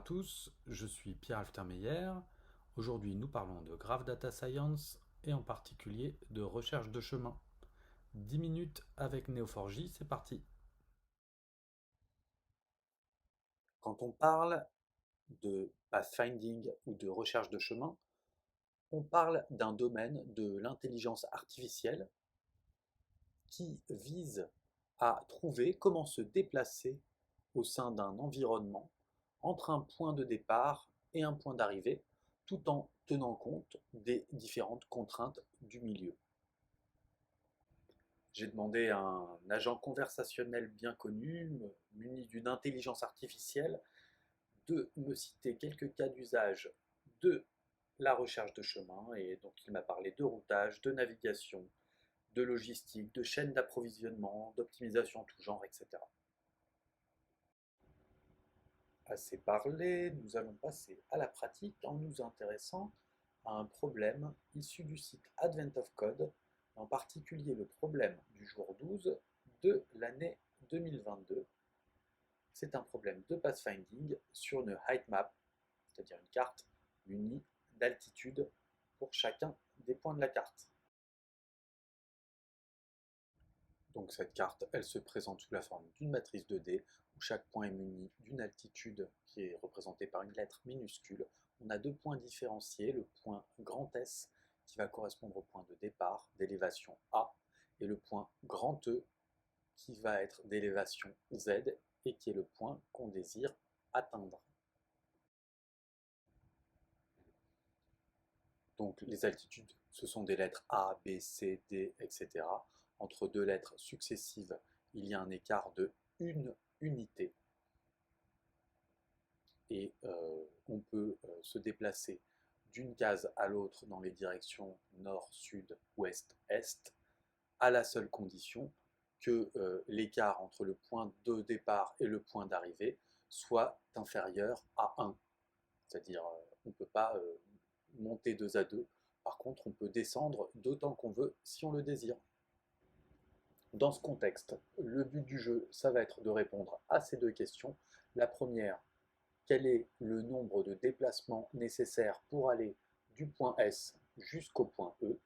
tous, je suis Pierre Alftermeyer. Aujourd'hui, nous parlons de Graph Data Science et en particulier de recherche de chemin. 10 minutes avec Neo4j, c'est parti. Quand on parle de pathfinding ou de recherche de chemin, on parle d'un domaine de l'intelligence artificielle qui vise à trouver comment se déplacer au sein d'un environnement entre un point de départ et un point d'arrivée, tout en tenant compte des différentes contraintes du milieu. J'ai demandé à un agent conversationnel bien connu, muni d'une intelligence artificielle, de me citer quelques cas d'usage de la recherche de chemin, et donc il m'a parlé de routage, de navigation, de logistique, de chaîne d'approvisionnement, d'optimisation en tout genre, etc. Assez parlé, nous allons passer à la pratique en nous intéressant à un problème issu du site Advent of Code, en particulier le problème du jour 12 de l'année 2022. C'est un problème de pathfinding sur une height map, c'est-à-dire une carte munie d'altitude pour chacun des points de la carte. Donc cette carte, elle se présente sous la forme d'une matrice 2D où chaque point est muni d'une altitude qui est représentée par une lettre minuscule. On a deux points différenciés, le point grand S qui va correspondre au point de départ d'élévation A et le point grand E qui va être d'élévation Z et qui est le point qu'on désire atteindre. Donc les altitudes, ce sont des lettres A, B, C, D, etc. Entre deux lettres successives, il y a un écart de 1 unité. Et on peut se déplacer d'une case à l'autre dans les directions nord, sud, ouest, est, à la seule condition que l'écart entre le point de départ et le point d'arrivée soit inférieur à 1. C'est-à-dire, on ne peut pas monter 2 à 2. Par contre, on peut descendre d'autant qu'on veut si on le désire. Dans ce contexte, le but du jeu, ça va être de répondre à ces deux questions. La première, quel est le nombre de déplacements nécessaires pour aller du point S jusqu'au point E?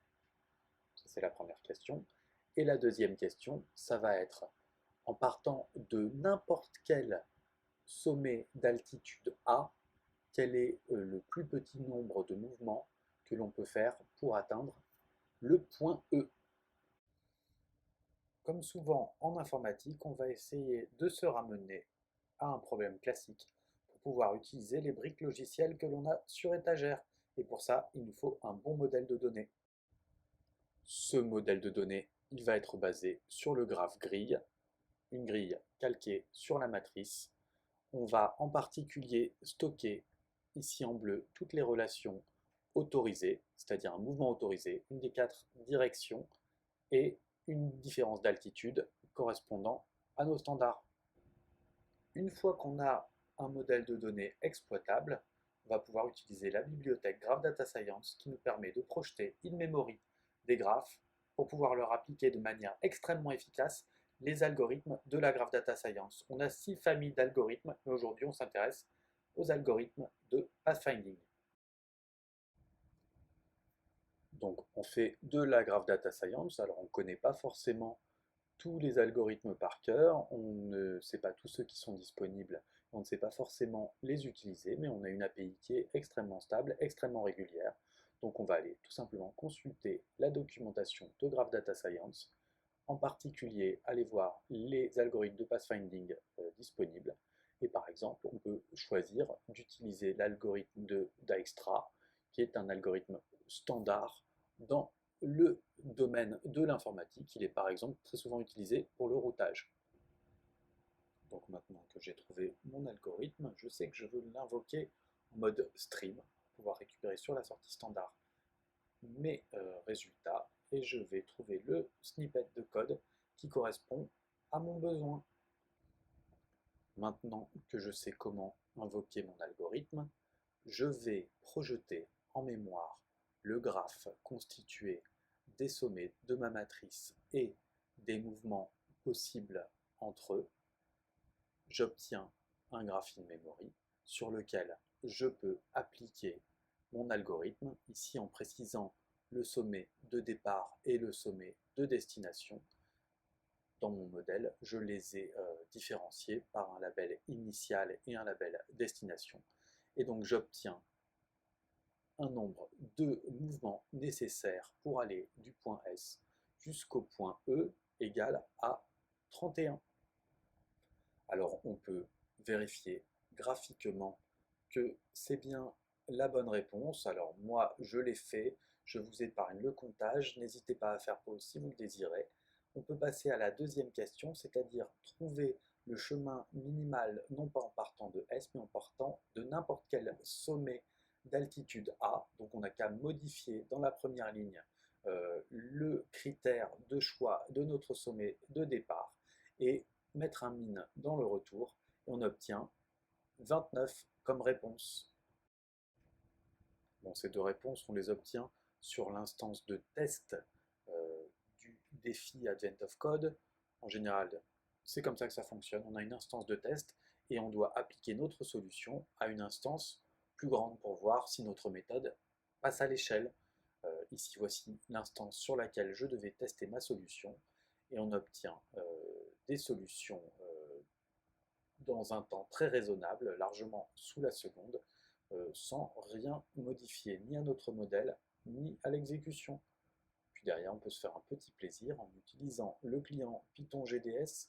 C'est la première question. Et la deuxième question, ça va être, en partant de n'importe quel sommet d'altitude A, quel est le plus petit nombre de mouvements que l'on peut faire pour atteindre le point E. Comme souvent en informatique, on va essayer de se ramener à un problème classique pour pouvoir utiliser les briques logicielles que l'on a sur étagère. Et pour ça, il nous faut un bon modèle de données. Ce modèle de données, il va être basé sur le graphe grille, une grille calquée sur la matrice. On va en particulier stocker ici en bleu toutes les relations autorisées, c'est-à-dire un mouvement autorisé, une des 4 directions et une différence d'altitude correspondant à nos standards. Une fois qu'on a un modèle de données exploitable, on va pouvoir utiliser la bibliothèque Graph Data Science qui nous permet de projeter in memory des graphes pour pouvoir leur appliquer de manière extrêmement efficace les algorithmes de la Graph Data Science. On a 6 familles d'algorithmes, mais aujourd'hui on s'intéresse aux algorithmes de pathfinding. Donc on fait de la Graph Data Science, alors on ne connaît pas forcément tous les algorithmes par cœur, on ne sait pas tous ceux qui sont disponibles, on ne sait pas forcément les utiliser, mais on a une API qui est extrêmement stable, extrêmement régulière. Donc on va aller tout simplement consulter la documentation de Graph Data Science, en particulier aller voir les algorithmes de pathfinding disponibles. Et par exemple, on peut choisir d'utiliser l'algorithme de Dijkstra, qui est un algorithme standard dans le domaine de l'informatique. Il est par exemple très souvent utilisé pour le routage. Donc maintenant que j'ai trouvé mon algorithme, je sais que je veux l'invoquer en mode stream pour pouvoir récupérer sur la sortie standard mes résultats et je vais trouver le snippet de code qui correspond à mon besoin. Maintenant que je sais comment invoquer mon algorithme, je vais projeter en mémoire le graphe constitué des sommets de ma matrice et des mouvements possibles entre eux. J'obtiens un graph in memory sur lequel je peux appliquer mon algorithme, ici en précisant le sommet de départ et le sommet de destination. Dans mon modèle, je les ai différenciés par un label initial et un label destination. Et donc j'obtiens un nombre de mouvements nécessaires pour aller du point S jusqu'au point E égal à 31. Alors on peut vérifier graphiquement que c'est bien la bonne réponse. Alors moi je l'ai fait, je vous épargne le comptage, n'hésitez pas à faire pause si vous le désirez. On peut passer à la deuxième question, c'est-à-dire trouver le chemin minimal non pas en partant de S mais en partant de n'importe quel sommet d'altitude A. Donc on n'a qu'à modifier dans la première ligne le critère de choix de notre sommet de départ et mettre un min dans le retour et on obtient 29 comme réponse. Bon, ces deux réponses, on les obtient sur l'instance de test du défi Advent of Code. En général, c'est comme ça que ça fonctionne. On a une instance de test et on doit appliquer notre solution à une instance plus grande pour voir si notre méthode passe à l'échelle. Ici, voici l'instance sur laquelle je devais tester ma solution et on obtient des solutions dans un temps très raisonnable, largement sous la seconde, sans rien modifier ni à notre modèle ni à l'exécution. Puis derrière, on peut se faire un petit plaisir en utilisant le client Python GDS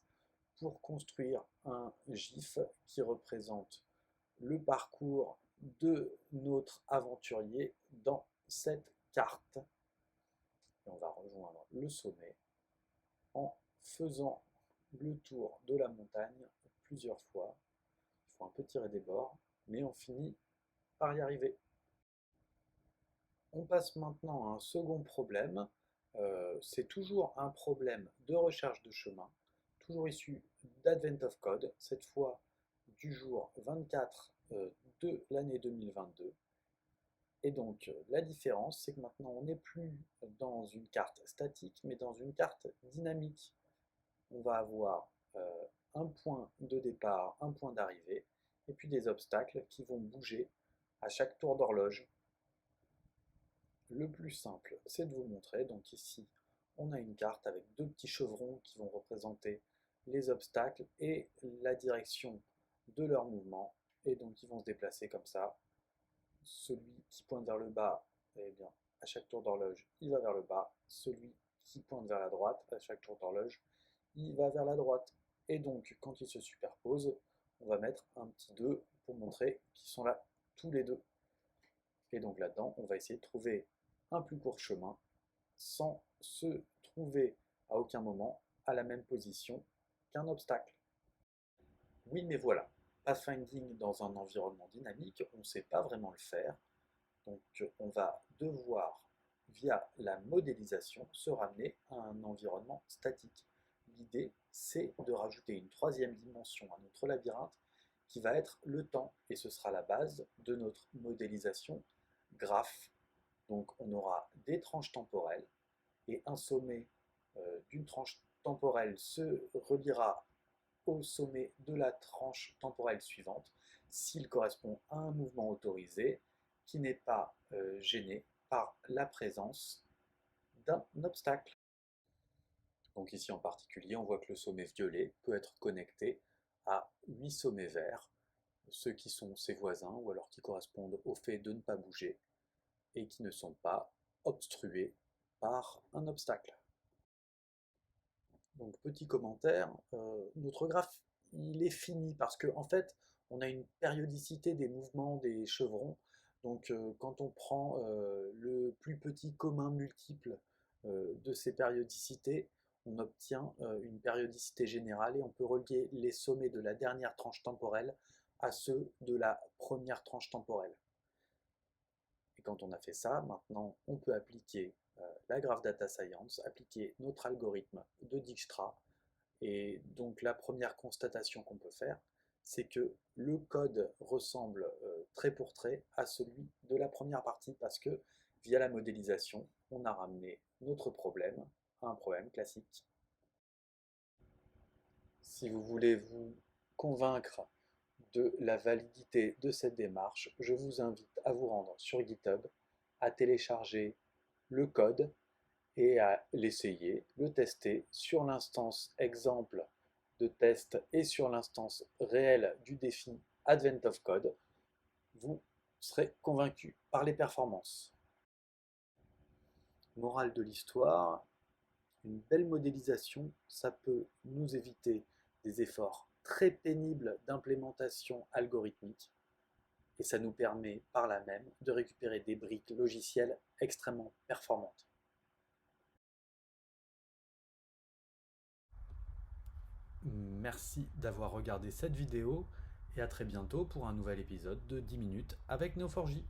pour construire un GIF qui représente le parcours de notre aventurier dans cette carte. Et on va rejoindre le sommet en faisant le tour de la montagne plusieurs fois. Il faut un peu tirer des bords, mais on finit par y arriver. On passe maintenant à un second problème. C'est toujours un problème de recherche de chemin, toujours issu d'Advent of Code, cette fois du jour 24 de l'année 2022. Et donc la différence, c'est que maintenant on n'est plus dans une carte statique, mais dans une carte dynamique. On va avoir un point de départ, un point d'arrivée, et puis des obstacles qui vont bouger à chaque tour d'horloge. Le plus simple, c'est de vous montrer. Donc ici, on a une carte avec deux petits chevrons qui vont représenter les obstacles et la direction de leur mouvement. Et donc ils vont se déplacer comme ça. Celui qui pointe vers le bas, eh bien, à chaque tour d'horloge, il va vers le bas. Celui qui pointe vers la droite, à chaque tour d'horloge, il va vers la droite. Et donc, quand ils se superposent, on va mettre un petit 2 pour montrer qu'ils sont là tous les deux. Et donc là-dedans, on va essayer de trouver un plus court chemin sans se trouver à aucun moment à la même position qu'un obstacle. Oui, mais voilà, pathfinding dans un environnement dynamique, on ne sait pas vraiment le faire. Donc on va devoir, via la modélisation, se ramener à un environnement statique. L'idée, c'est de rajouter une troisième dimension à notre labyrinthe qui va être le temps, et ce sera la base de notre modélisation graphe. Donc on aura des tranches temporelles, et un sommet d'une tranche temporelle se reliera au sommet de la tranche temporelle suivante s'il correspond à un mouvement autorisé qui n'est pas gêné par la présence d'un obstacle. Donc ici en particulier, on voit que le sommet violet peut être connecté à 8 sommets verts, ceux qui sont ses voisins ou alors qui correspondent au fait de ne pas bouger et qui ne sont pas obstrués par un obstacle. Donc petit commentaire, notre graphe il est fini parce que en fait on a une périodicité des mouvements des chevrons. Donc quand on prend le plus petit commun multiple de ces périodicités, on obtient une périodicité générale et on peut relier les sommets de la dernière tranche temporelle à ceux de la première tranche temporelle. Et quand on a fait ça, maintenant on peut appliquer la Graph Data Science, appliquer notre algorithme de Dijkstra. Et donc la première constatation qu'on peut faire, c'est que le code ressemble trait pour trait à celui de la première partie parce que via la modélisation, on a ramené notre problème à un problème classique. Si vous voulez vous convaincre de la validité de cette démarche, je vous invite à vous rendre sur GitHub, à télécharger le code et à l'essayer, le tester sur l'instance exemple de test et sur l'instance réelle du défi Advent of Code. Vous serez convaincu par les performances. Morale de l'histoire, une belle modélisation, ça peut nous éviter des efforts très pénibles d'implémentation algorithmique et ça nous permet par là même de récupérer des briques logicielles extrêmement performantes. Merci d'avoir regardé cette vidéo et à très bientôt pour un nouvel épisode de 10 minutes avec Neo4j.